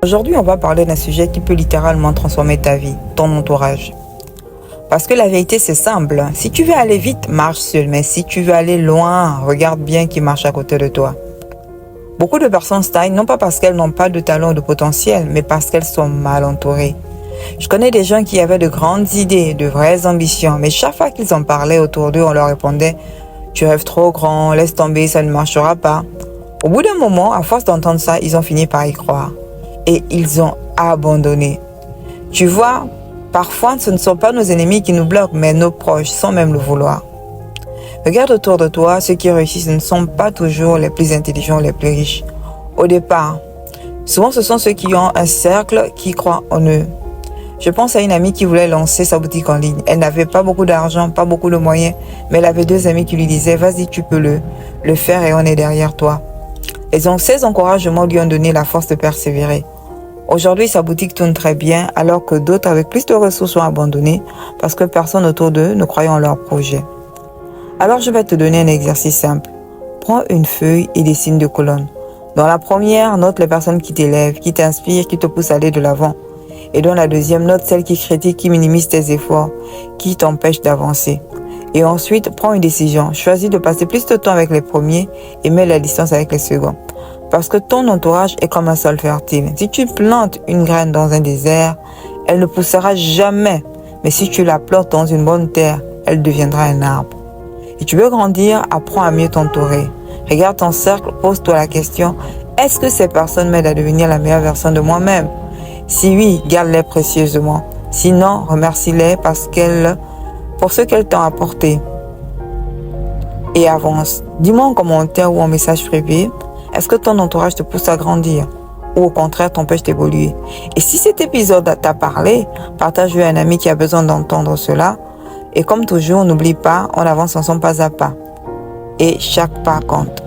Aujourd'hui, on va parler d'un sujet qui peut littéralement transformer ta vie, ton entourage. Parce que la vérité, c'est simple. Si tu veux aller vite, marche seul. Mais si tu veux aller loin, regarde bien qui marche à côté de toi. Beaucoup de personnes stagnent, non pas parce qu'elles n'ont pas de talent ou de potentiel, mais parce qu'elles sont mal entourées. Je connais des gens qui avaient de grandes idées, de vraies ambitions, mais chaque fois qu'ils en parlaient autour d'eux, on leur répondait « Tu rêves trop grand, laisse tomber, ça ne marchera pas ». Au bout d'un moment, à force d'entendre ça, ils ont fini par y croire. Et ils ont abandonné. Tu vois, parfois ce ne sont pas nos ennemis qui nous bloquent, mais nos proches, sans même le vouloir. Regarde autour de toi, ceux qui réussissent ne sont pas toujours les plus intelligents, les plus riches. Au départ, souvent ce sont ceux qui ont un cercle qui croient en eux. Je pense à une amie qui voulait lancer sa boutique en ligne. Elle n'avait pas beaucoup d'argent, pas beaucoup de moyens, mais elle avait deux amis qui lui disaient « Vas-y, tu peux le faire et on est derrière toi ». Et donc, ces encouragements lui ont donné la force de persévérer. Aujourd'hui, sa boutique tourne très bien, alors que d'autres avec plus de ressources ont abandonné parce que personne autour d'eux ne croyait en leur projet. Alors, je vais te donner un exercice simple. Prends une feuille et dessine 2 colonnes. Dans la première, note les personnes qui t'élèvent, qui t'inspirent, qui te poussent à aller de l'avant. Et dans la deuxième, note celles qui critiquent, qui minimisent tes efforts, qui t'empêchent d'avancer. Et ensuite, prends une décision. Choisis de passer plus de temps avec les premiers et mets la distance avec les seconds. Parce que ton entourage est comme un sol fertile. Si tu plantes une graine dans un désert, elle ne poussera jamais. Mais si tu la plantes dans une bonne terre, elle deviendra un arbre. Et tu veux grandir, apprends à mieux t'entourer. Regarde ton cercle, pose-toi la question, est-ce que ces personnes m'aident à devenir la meilleure version de moi-même? Si oui, garde-les précieusement. Sinon, remercie-les pour ce qu'elles t'ont apporté. Et avance. Dis-moi en commentaire ou en message privé, est-ce que ton entourage te pousse à grandir ou au contraire t'empêche d'évoluer? Et si cet épisode t'a parlé, partage-le à un ami qui a besoin d'entendre cela. Et comme toujours, n'oublie pas, on avance ensemble pas à pas. Et chaque pas compte.